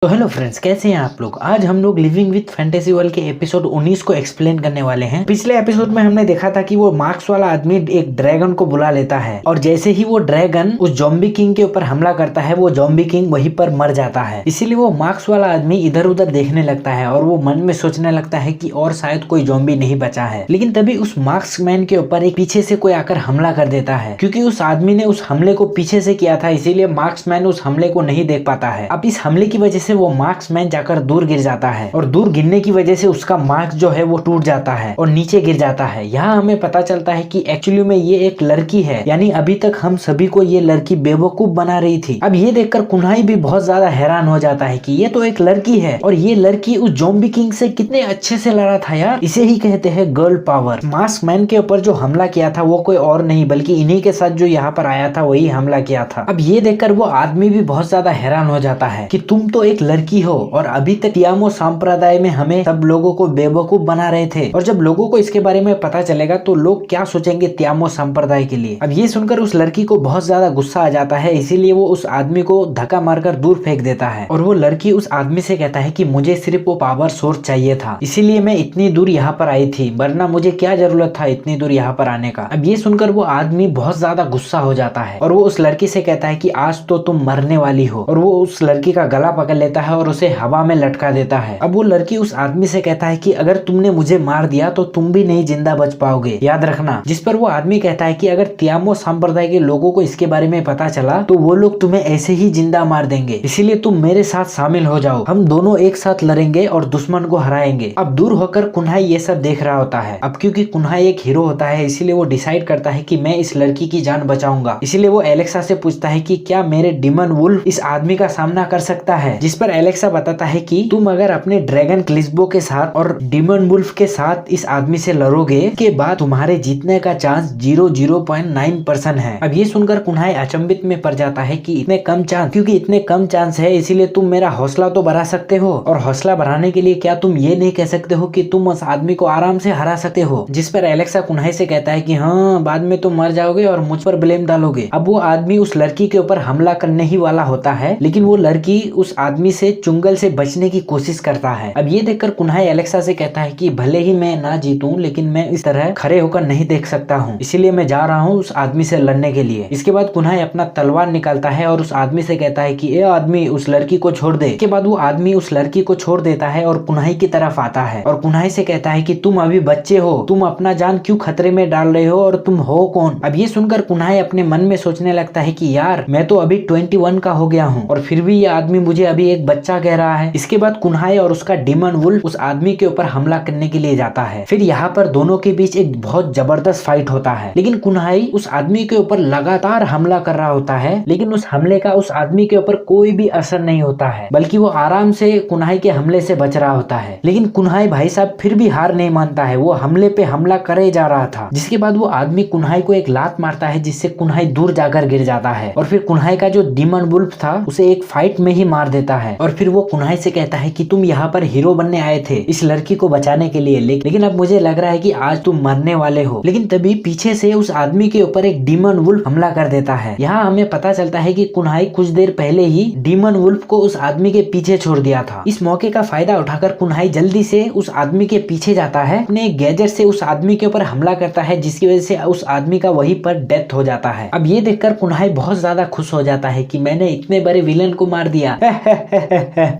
तो hello friends, कैसे हैं आप लोग। आज हम लोग लिविंग विद फैंटेसी वर्ल्ड के एपिसोड 19 को एक्सप्लेन करने वाले हैं। पिछले एपिसोड में हमने देखा था कि वो मार्क्स वाला आदमी एक ड्रैगन को बुला लेता है और जैसे ही वो ड्रैगन उस जॉम्बी किंग के ऊपर हमला करता है वो जॉम्बी किंग वहीं पर मर जाता है। इसीलिए वो मार्क्स वाला आदमी इधर उधर देखने लगता है और वो मन में सोचने लगता है कि और शायद कोई जॉम्बी नहीं बचा है। लेकिन तभी उस मार्क्स मैन के ऊपर एक पीछे से कोई आकर हमला कर देता है। क्योंकि उस आदमी ने उस हमले को पीछे से किया था, इसीलिए मार्क्स मैन उस हमले को नहीं देख पाता है। अब इस हमले की वजह से वो मार्क्स मैन जाकर दूर गिर जाता है और दूर गिरने की वजह से उसका मार्क्स जो है वो टूट जाता है और नीचे गिर जाता है। यहाँ हमें पता चलता है कि एक्चुअली में ये एक लड़की है, यानी अभी तक हम सभी को ये लड़की बेवकूफ बना रही थी। अब ये देखकर कुन्हाई भी बहुत ज्यादा हैरान हो जाता है कि ये तो एक लड़की है और ये लड़की उस ज़ॉम्बी किंग से कितने अच्छे से लड़ा था यार। इसे ही कहते हैं गर्ल पावर। मास्क मैन के ऊपर जो हमला किया था वो कोई और नहीं बल्कि इन्हीं के साथ जो यहाँ पर आया था वही हमला किया था। अब ये देखकर वो आदमी भी बहुत ज्यादा हैरान हो जाता है कि तुम तो एक लड़की हो और अभी तक तियामो संप्रदाय में हमें सब लोगों को बेवकूफ बना रहे थे। और जब लोगों को इसके बारे में पता चलेगा तो लोग क्या सोचेंगे तियामो संप्रदाय के लिए। अब ये सुनकर उस लड़की को बहुत ज्यादा गुस्सा आ जाता है, इसीलिए वो उस आदमी को धक्का मारकर दूर फेंक देता है। और वो लड़की उस आदमी से कहता है कि मुझे सिर्फ वो पावर सोर्स चाहिए था, इसीलिए मैं इतनी दूर यहाँ पर आई थी, वरना मुझे क्या जरूरत था इतनी दूर यहाँ पर आने का। अब ये सुनकर वो आदमी बहुत ज्यादा गुस्सा हो जाता है और वो उस लड़की से कहता है कि आज तो तुम मरने वाली हो। और वो उस लड़की का गला पकड़ लेता है और उसे हवा में लटका देता है। अब वो लड़की उस आदमी से कहता है कि अगर तुमने मुझे मार दिया तो तुम भी नहीं जिंदा बच पाओगे, याद रखना। जिस पर वो आदमी कहता है कि अगर तियामो संप्रदाय के लोगों को इसके बारे में पता चला तो वो लोग तुम्हें ऐसे ही जिंदा मार देंगे, इसीलिए तुम मेरे साथ शामिल हो जाओ, हम दोनों एक साथ लड़ेंगे और दुश्मन को हराएंगे। अब दूर होकर कुन्हाई ये सब देख रहा होता है। अब क्योंकि कुन्हाई एक हीरो होता है इसीलिए वो डिसाइड करता है कि मैं इस लड़की की जान बचाऊंगा। इसीलिए वो एलेक्सा से पूछता है कि क्या मेरे डिमन वुल्फ इस आदमी का सामना कर सकता है। जिस पर एलेक्सा बताता है कि तुम अगर अपने ड्रैगन क्लिस्बो के साथ और डिमन वुल्फ के साथ इस आदमी से लड़ोगे के बाद तुम्हारे जीतने का चांस 0.9% है। अब ये सुनकर कुन्हाई अचंभित में पड़ जाता है कि इतने कम चांस, क्योंकि इतने कम चांस है इसीलिए तुम मेरा हौसला तो बढ़ा सकते हो, और हौसला बढ़ाने के लिए क्या तुम ये नहीं कह सकते हो कि तुम उस आदमी को आराम से हरा सकते हो। जिस पर एलेक्सा कुन्हाई से कहता है कि हाँ, बाद में तुम मर जाओगे और मुझ पर ब्लेम डालोगे। अब वो आदमी उस लड़की के ऊपर हमला करने ही वाला होता है, लेकिन वो लड़की उस आदमी से चुंगल से बचने की कोशिश करता है। अब ये देखकर कुन्हाई एलेक्सा से कहता है कि भले ही मैं ना जीतूं लेकिन मैं इस तरह खड़े होकर नहीं देख सकता हूँ, इसीलिए मैं जा रहा हूँ उस आदमी से लड़ने के लिए। इसके बाद कुन्हाई अपना तलवार निकालता है और उस आदमी से कहता है कि ए आदमी, उस लड़की को छोड़ दे। इसके बाद वो आदमी उस लड़की को छोड़ देता है और कुन्हाई की तरफ आता है और कुन्हाई से कहता है कि तुम अभी बच्चे हो, तुम अपना जान क्यों खतरे में डाल रहे हो और तुम हो कौन। अब ये सुनकर कुन्हाई अपने मन में सोचने लगता है कि यार, मैं तो अभी 21 का हो गया हूँ और फिर भी ये आदमी मुझे अभी एक बच्चा कह रहा है। इसके बाद कुन्हाई और उसका डिमन वुल्फ उस आदमी के ऊपर हमला करने के लिए जाता है। फिर यहाँ पर दोनों के बीच एक बहुत जबरदस्त फाइट होता है, लेकिन कुन्हाई उस आदमी के ऊपर लगातार हमला कर रहा होता है, लेकिन उस हमले का उस आदमी के ऊपर कोई भी असर नहीं होता है, बल्कि वो आराम से कुन्हाई के हमले से बच रहा होता है। लेकिन कुन्हाई भाई साहब फिर भी हार नहीं मानता है, वो हमले पे हमला करे जा रहा था। जिसके बाद वो आदमी कुन्हाई को एक लात मारता है जिससे कुन्हाई दूर जाकर गिर जाता है और फिर कुन्हाई का जो डिमन वुल्फ था उसे एक फाइट में ही मार देता है। और फिर वो कुन्हाई से कहता है कि तुम यहाँ पर हीरो बनने आए थे इस लड़की को बचाने के लिए, लेकिन अब मुझे लग रहा है कि आज तुम मरने वाले हो। लेकिन तभी पीछे से उस आदमी के ऊपर एक डिमन वुल्फ हमला कर देता है। यहाँ हमें पता चलता है कि कुन्हाई कुछ देर पहले ही डिमन वुल्फ को उस आदमी के पीछे छोड़ दिया था। इस मौके का फायदा उठाकर कुन्हाई जल्दी से उस आदमी के पीछे जाता है, अपने गैजेट से उस आदमी के ऊपर हमला करता है जिसकी वजह से उस आदमी का वहीं पर डेथ हो जाता है। अब ये देखकर कुन्हाई बहुत ज्यादा खुश हो जाता है कि मैंने इतने बड़े विलन को मार दिया,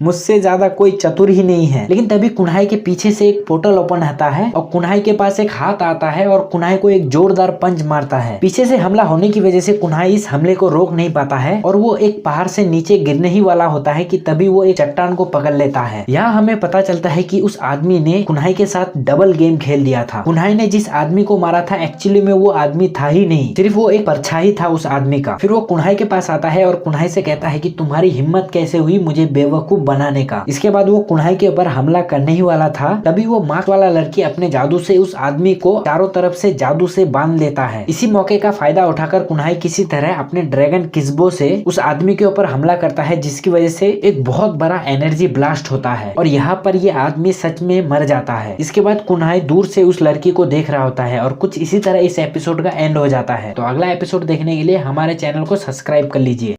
मुझसे ज्यादा कोई चतुर ही नहीं है। लेकिन तभी कुन्हाई के पीछे से एक पोर्टल ओपन होता है और कुन्हाई के पास एक हाथ आता है और कुन्हाई को एक जोरदार पंच मारता है। पीछे से हमला होने की वजह से कुन्हाई इस हमले को रोक नहीं पाता है और वो एक पहाड़ से नीचे गिरने ही वाला होता है कि तभी वो एक चट्टान को पकड़ लेता है। यहाँ हमें पता चलता है कि उस आदमी ने कुन्हाई के साथ डबल गेम खेल दिया था। कुन्हाई ने जिस आदमी को मारा था एक्चुअली में वो आदमी था ही नहीं, सिर्फ वो एक परछाई था उस आदमी का। फिर वो कुन्हाई के पास आता है और कुन्हाई से कहता है कि तुम्हारी हिम्मत कैसे हुई मुझे बेवकूफ बनाने का। इसके बाद वो कुन्हाई के ऊपर हमला करने ही वाला था, तभी वो मास्क वाला लड़की अपने जादू से उस आदमी को चारों तरफ से जादू से बांध लेता है। इसी मौके का फायदा उठाकर कुन्हाई किसी तरह अपने ड्रैगन किस्बो से उस आदमी के ऊपर हमला करता है जिसकी वजह से एक बहुत बड़ा एनर्जी ब्लास्ट होता है और यहाँ पर ये आदमी सच में मर जाता है। इसके बाद कुन्हाई दूर से उस लड़की को देख रहा होता है और कुछ इसी तरह इस एपिसोड का एंड हो जाता है। तो अगला एपिसोड देखने के लिए हमारे चैनल को सब्सक्राइब कर लीजिए।